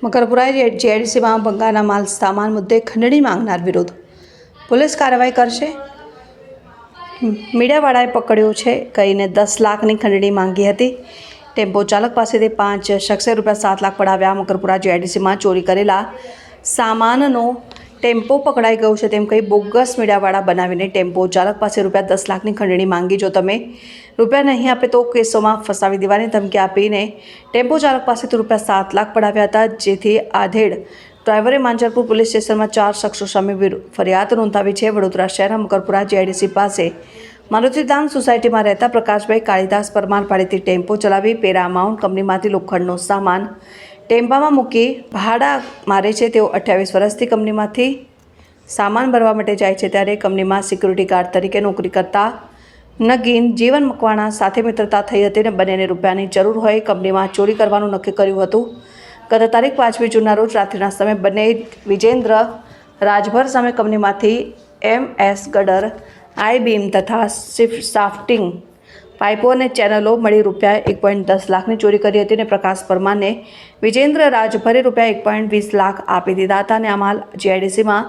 મકરપુરા જેડીસીમાં ભંગારના માલ સામાન મુદ્દે ખંડણી માંગનાર વિરુદ્ધ પોલીસ કાર્યવાહી કરશે। મીડિયાવાળાએ પકડ્યો છે કહીને 10 લાખની ખંડણી માંગી હતી। ટેમ્પો ચાલક પાસેથી 5 શખ્સે ₹7 લાખ પડાવ્યા। મકરપુરા જેડીસીમાં ચોરી કરેલા સામાનનો ટેમ્પો પકડાઈ ગયો છે તેમ કહી બોગસ મીડિયાવાળા બનાવીને ટેમ્પો ચાલક પાસે ₹10 લાખની ખંડણી માંગી। જો તમે રૂપિયા નહીં આપે તો કેસોમાં ફસાવી દેવાની ધમકી આપીને ટેમ્પો ચાલક પાસેથી ₹7 લાખ પડાવ્યા હતા, જેથી આધેડ ડ્રાઈવરે માંજરપુર પોલીસ સ્ટેશનમાં 4 શખ્સો સામે ફરિયાદ નોંધાવી છે। વડોદરા શહેરના મકરપુરા જેડીસી પાસે મારુતિધામ સોસાયટીમાં રહેતા પ્રકાશભાઈ કાળીદાસ પરમાર ભાડેથી ટેમ્પો ચલાવી પેરામાઉન્ટ કંપનીમાંથી લોખંડનો સામાન ટેમ્પામાં મૂકી ભાડા મારે છે। તેઓ 28 વર્ષથી કંપનીમાંથી સામાન ભરવા માટે જાય છે, ત્યારે કંપનીમાં સિક્યુરિટી ગાર્ડ તરીકે નોકરી કરતા નગીન જીવન મકવાણા સાથે મિત્રતા થઈ હતી અને બંનેને રૂપિયાની જરૂર હોય કંપનીમાં ચોરી કરવાનું નક્કી કર્યું હતું। ગત તારીખ 5મી જૂનના રોજ રાત્રિના સમયે બંને વિજેન્દ્ર રાજભર સામે કંપનીમાંથી MS ગડર, આઈ બીમ તથા સાફ્ટિંગ પાઇપો અને ચેનલો મળી ₹1.10 લાખની ચોરી કરી હતી અને પ્રકાશ પરમારને વિજેન્દ્ર રાજભરે ₹1.20 લાખ આપી દીધા હતા અને આ માલ જેડીસીમાં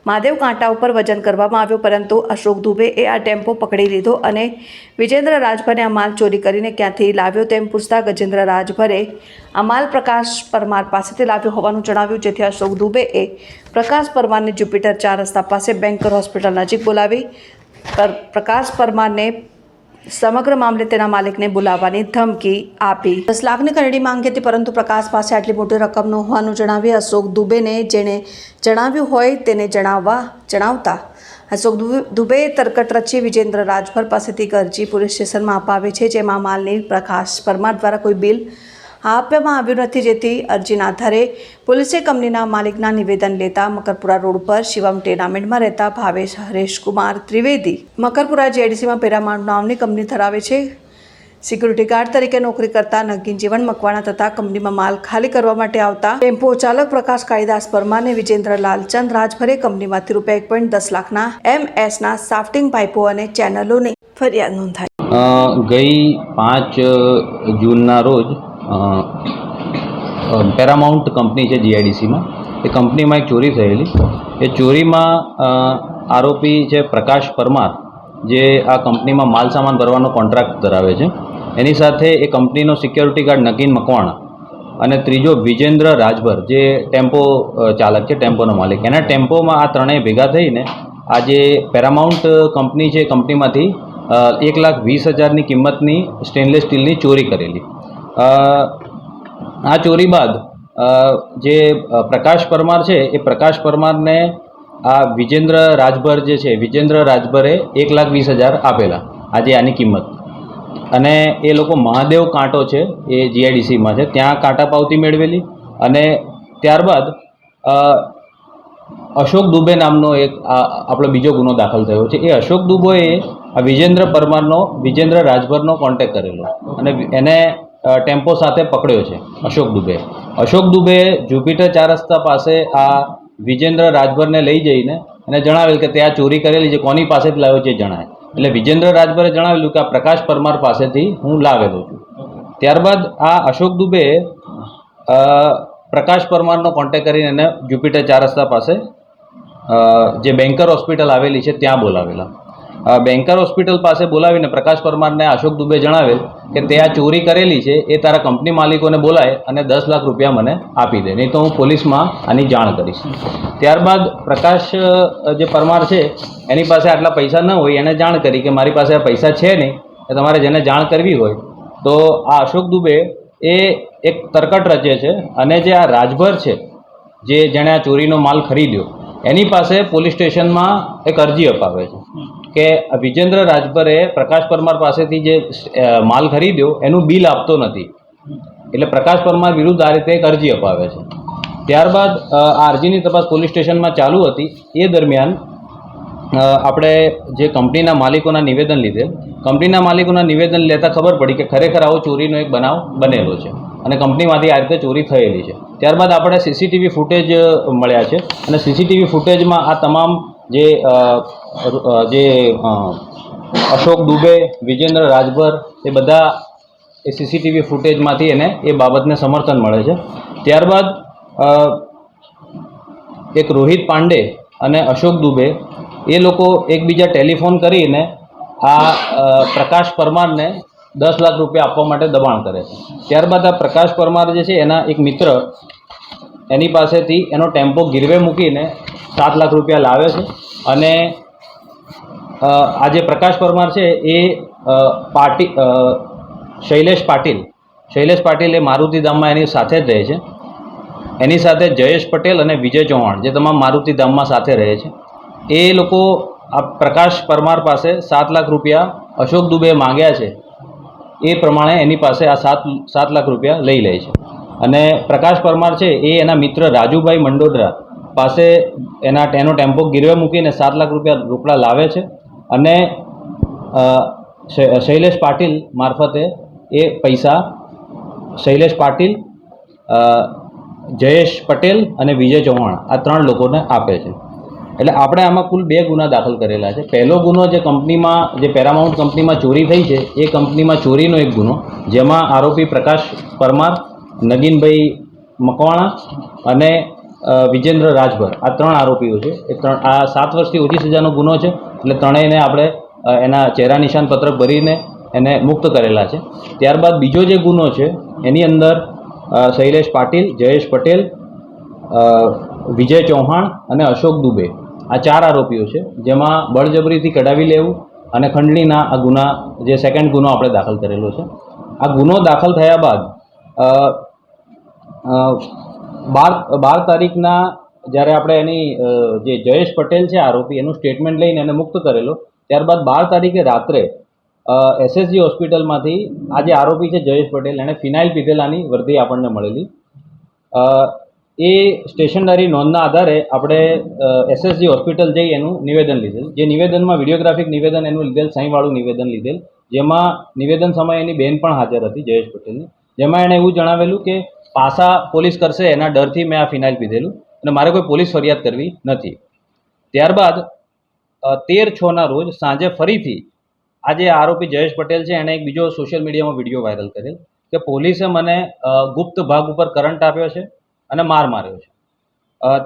મહાદેવ કાંટા ઉપર વજન કરવામાં આવ્યો, પરંતુ અશોક દુબેએ આ ટેમ્પો પકડી લીધો અને વિજેન્દ્ર રાજભરે આ માલ ચોરી કરીને ક્યાંથી લાવ્યો તેમ પૂછતા ગજેન્દ્ર રાજભરે આ માલ પ્રકાશ પરમાર પાસેથી લાવ્યો હોવાનું જણાવ્યું, જેથી અશોક દુબેએ પ્રકાશ પરમારને જ્યુપિટર 4 રસ્તા પાસે બેન્કર હોસ્પિટલ નજીક બોલાવી પ્રકાશ પરમારને સમગ્ર મામલે તેના માલિકને બોલાવવાની ધમકી આપી। 10 લાખની ખંડણી માંગી હતી, પરંતુ પ્રકાશ પાસે આટલી મોટી રકમ ન હોવાનું જણાવી અશોક દુબેને જેણે જણાવ્યું હોય તેને જણાવતા અશોક દુબેએ તરકટ રચી વિજેન્દ્ર રાજભર પાસેથી અરજી પોલીસ સ્ટેશનમાં અપાવી છે, જેમાં માલની પ્રકાશ પરમાર દ્વારા કોઈ બિલ આપવામાં આવ્યું નથી, જેથી અરજીના આધારે પોલીસે કંપનીના માલિકના નિવેદન લેતા મકરપુરા રોડ પર શિવમ ટેનામેન્ટમાં રહેતા ભાવેશ હરેશકુમાર ત્રિવેદી મકરપુરા જેડીસીમાં પેરામાઉન્ટ નામની કંપની ધરાવે છે, સિક્યુરિટી ગાર્ડ તરીકે નોકરી કરતા નગીન જીવન મકવાણા તથા કંપનીમાં માલ ખાલી કરવા માટે આવતા ટેમ્પો ચાલક પ્રકાશ કાળીદાસ પરમારને વિજેન્દ્ર લાલચંદ રાજભરે કંપનીમાંથી ₹1.10 લાખના MS સાફ્ટિંગ પાઇપો અને ચેનલોની ફરિયાદ નોંધાઈ। ગઈ 5 જૂનના રોજ પેરામાઉન્ટ કંપની છે જીઆઈડીસીમાં, એ કંપનીમાં એક ચોરી થયેલી। એ ચોરીમાં આરોપી છે પ્રકાશ પરમાર, જે આ કંપનીમાં માલ સામાન ભરવાનો કોન્ટ્રાક્ટ ધરાવે છે, એની સાથે એ કંપનીનો સિક્યોરિટી ગાર્ડ નગીન મકવાણા અને ત્રીજો વિજેન્દ્ર રાજભર જે ટેમ્પો ચાલક છે, ટેમ્પોનો માલિક, એના ટેમ્પોમાં આ ત્રણેય ભેગા થઈને આ જે પેરામાઉન્ટ કંપની છે કંપનીમાંથી 1,20,000ની કિંમતની સ્ટેનલેસ સ્ટીલની ચોરી કરેલી। આ ચોરી બાદ જે પ્રકાશ પરમાર છે એ પ્રકાશ પરમારને આ વિજેન્દ્ર રાજભર જે છે વિજેન્દ્ર રાજભરે 1,20,000 આપેલા આજે આની કિંમત, અને એ લોકો મહાદેવ કાંટો છે એ જીઆઈડીસીમાં છે ત્યાં કાંટા પાવતી મેળવેલી, અને ત્યારબાદ અશોક દુબે નામનો એક આપણો બીજો ગુનો દાખલ થયો છે। એ અશોક દુબેએ આ વિજેન્દ્ર રાજભરનો કોન્ટેક્ટ કરેલો અને એને ટેમ્પો સાથે પકડ્યો છે અશોક દુબે જ્યુપિટર 4 રસ્તા પાસે આ વિજેન્દ્ર રાજભરને લઈ જઈને એને જણાવેલ કે ત્યાં ચોરી કરેલી છે, કોની પાસેથી લાવ્યો છે જણાય, એટલે વિજેન્દ્ર રાજભરે જણાવેલું કે આ પ્રકાશ પરમાર પાસેથી હું લાવેલો છું। ત્યારબાદ આ અશોક દુબે પ્રકાશ પરમારનો કોન્ટેક્ટ કરીને એને જ્યુપિટર 4 રસ્તા પાસે જે બેન્કર હોસ્પિટલ આવેલી છે ત્યાં બોલાવેલા। બેન્કર હોસ્પિટલ પાસે બોલાવીને પ્રકાશ પરમારને અશોક દુબે જણાવેલ કે તે આ ચોરી કરેલી છે એ તારા કંપની માલિકોને બોલાય અને 10 લાખ રૂપિયા મને આપી દે, નહીં તો હું પોલીસમાં આની જાણ કરીશ। ત્યારબાદ પ્રકાશ જે પરમાર છે એની પાસે આટલા પૈસા ન હોય, એને જાણ કરી કે મારી પાસે આ પૈસા છે નહીં, એ તમારે જેને જાણ કરવી હોય તો આ અશોક દુબે એ એક તરકટ રચે છે અને જે આ રાજભર છે જેણે આ ચોરીનો માલ ખરીદ્યો એની પાસે પોલીસ સ્ટેશનમાં એક અરજી અપાવે છે કે વિજેન્દ્ર રાજભરે પ્રકાશ પરમાર પાસેથી જે માલ ખરીદ્યો એનું બિલ આપતો નથી, એટલે પ્રકાશ પરમાર વિરુદ્ધ આ રીતે એક અરજી અપાવે છે। ત્યારબાદ આ અરજીની તપાસ પોલીસ સ્ટેશનમાં ચાલુ હતી, એ દરમિયાન આપણે જે કંપનીના માલિકોના નિવેદન લીધેલ, કંપનીના માલિકોના નિવેદન લેતા ખબર પડી કે ખરેખર આવો ચોરીનો એક બનાવ બનેલો છે અને કંપનીમાંથી આ રીતે ચોરી થયેલી છે। ત્યારબાદ આપણે સીસીટીવી ફૂટેજ મળ્યા છે અને સીસીટીવી ફૂટેજમાં આ તમામ જે અશોક દુબે, વિજેન્દ્ર રાજભર એ બધા એ સીસીટીવી ફૂટેજમાંથી એને એ બાબતને સમર્થન મળે છે। ત્યારબાદ એક રોહિત પાંડે અને અશોક દુબે એ લોકો એકબીજા ટેલિફોન કરીને આ પ્રકાશ પરમારને 10 લાખ રૂપિયા આપવા માટે દબાણ કરે છે. ત્યારબાદ આ પ્રકાશ પરમાર જે છે એના એક મિત્ર એની પાસેથી એનો ટેમ્પો ગીરવે મૂકીને 7 લાખ રૂપિયા લાવે છે અને આ જે પ્રકાશ પરમાર છે એ શૈલેષ પાટીલ એ મારુતિધામમાં એની સાથે જ રહે છે. એની સાથે જયેશ પટેલ અને વિજય ચૌહાણ જે તમામ મારુતિધામમાં સાથે રહે છે. એ લોકો આ પ્રકાશ પરમાર પાસે 7 લાખ રૂપિયા અશોક દુબે માંગ્યા છે એ પ્રમાણે એની પાસે આ 7 લાખ રૂપિયા લઈ લે છે અને પ્રકાશ પરમાર છે એ એના મિત્ર રાજુભાઈ મંડોદરા પાસે એનો ટેમ્પો ગીરવે મૂકીને 7 લાખ રૂપિયા રોકડા લાવે છે અને શૈલેષ પાટીલ મારફતે એ પૈસા શૈલેષ પાટીલ, જયેશ પટેલ અને વિજય ચૌહાણ આ 3 લોકોને આપે છે. એટલે આપણે આમાં કુલ 2 ગુના દાખલ કરેલા છે. પહેલો ગુનો જે કંપનીમાં જે પેરામાઉન્ટ કંપનીમાં ચોરી થઈ છે એ કંપનીમાં ચોરીનો એક ગુનો, જેમાં આરોપી પ્રકાશ પરમાર, નગીનભાઈ મકવાણા અને વિજેન્દ્ર રાજભર આ 3 આરોપીઓ છે. આ 7 વર્ષથી ઓછી સજાનો ગુનો છે એટલે ત્રણેયને આપણે એના ચહેરા નિશાન પત્રક ભરીને એને મુક્ત કરેલા છે. ત્યારબાદ બીજો જે ગુનો છે એની અંદર શૈલેષ પાટીલ, જયેશ પટેલ, વિજય ચૌહાણ અને અશોક દુબે આ 4 આરોપીઓ છે, જેમાં બળજબરીથી કઢાવી લેવું અને ખંડણીના આ ગુના જે સેકન્ડ ગુનો આપણે દાખલ કરેલો છે. આ ગુનો દાખલ થયા બાદ 12 તારીખના જ્યારે આપણે એની જે જયેશ પટેલ છે આરોપી એનું સ્ટેટમેન્ટ લઈને એને મુક્ત કરેલો, ત્યારબાદ 12 તારીખે રાત્રે એસએસજી હોસ્પિટલમાંથી આ જે આરોપી છે જયેશ પટેલ એણે ફિનાઇલ પીધેલાની વર્દી આપણને મળેલી. એ સ્ટેશનરી નોંધના આધારે આપણે એસએસજી હોસ્પિટલ જઈ એનું નિવેદન લીધેલ. જે નિવેદનમાં વિડીયોગ્રાફિક નિવેદન એનું લીધેલ, સહીવાળું નિવેદન લીધેલ, જેમાં નિવેદન સમયે એની બેન પણ હાજર હતી જયેશ પટેલની, જેમાં એણે એવું જણાવેલું કે પાસા પોલીસ કરશે એના ડરથી મેં આ ફિનાઇલ પીધેલું અને મારે કોઈ પોલીસ ફરિયાદ કરવી નથી. ત્યારબાદ 13/6ના રોજ સાંજે ફરીથી આ જે આરોપી જયેશ પટેલ છે એણે એક બીજો સોશિયલ મીડિયામાં વિડીયો વાયરલ કરેલ કે પોલીસે મને ગુપ્ત ભાગ ઉપર કરંટ આપ્યો છે અને માર્યો છે.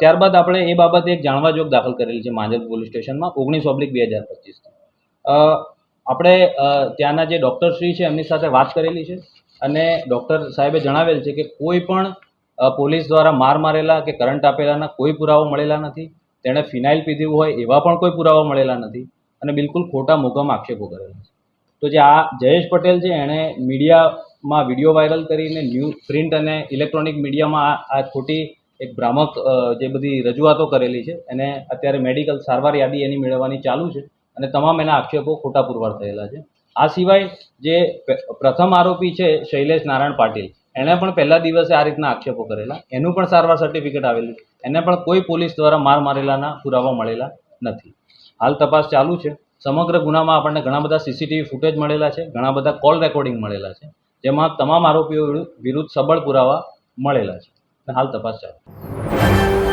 ત્યારબાદ આપણે એ બાબતે એક જાણવાજોગ દાખલ કરેલી છે માંજલ પોલીસ સ્ટેશનમાં 19/2025. આપણે ત્યાંના જે ડૉક્ટરશ્રી છે એમની સાથે વાત કરેલી છે અને ડૉક્ટર સાહેબે જણાવેલ છે કે કોઈ પણ પોલીસ દ્વારા મારેલા કે કરંટ આપેલાના કોઈ પુરાવો મળેલા નથી. તેણે ફિનાઇલ પીધું હોય એવા પણ કોઈ પુરાવા મળેલા નથી અને બિલકુલ ખોટા મોકામ આક્ષેપો કરેલા છે. તો જે આ જયેશ પટેલ છે એણે મીડિયામાં વિડીયો વાયરલ કરીને પ્રિન્ટ અને ઇલેક્ટ્રોનિક મીડિયામાં આ ખોટી એક ભ્રામક જે બધી રજૂઆતો કરેલી છે એને અત્યારે મેડિકલ સારવાર યાદી એની મેળવવાની ચાલુ છે અને તમામ એના આક્ષેપો ખોટા પુરવાર થયેલા છે. આ સિવાય જે પ્રથમ આરોપી છે શૈલેષ નારાયણ પાટીલ, એણે પણ પહેલા દિવસે આ રીતના આક્ષેપો કરેલા, એનું પણ સારવાર સર્ટિફિકેટ આવેલું, એને પણ કોઈ પોલીસ દ્વારા મારેલાના પુરાવા મળેલા નથી. હાલ તપાસ ચાલુ છે. સમગ્ર ગુનામાં આપણને ઘણા બધા સીસીટીવી ફૂટેજ મળેલા છે, ઘણા બધા કોલ રેકોર્ડિંગ મળેલા છે, જેમાં તમામ આરોપીઓ વિરુદ્ધ સબળ પુરાવા મળેલા છે અને હાલ તપાસ ચાલુ છે.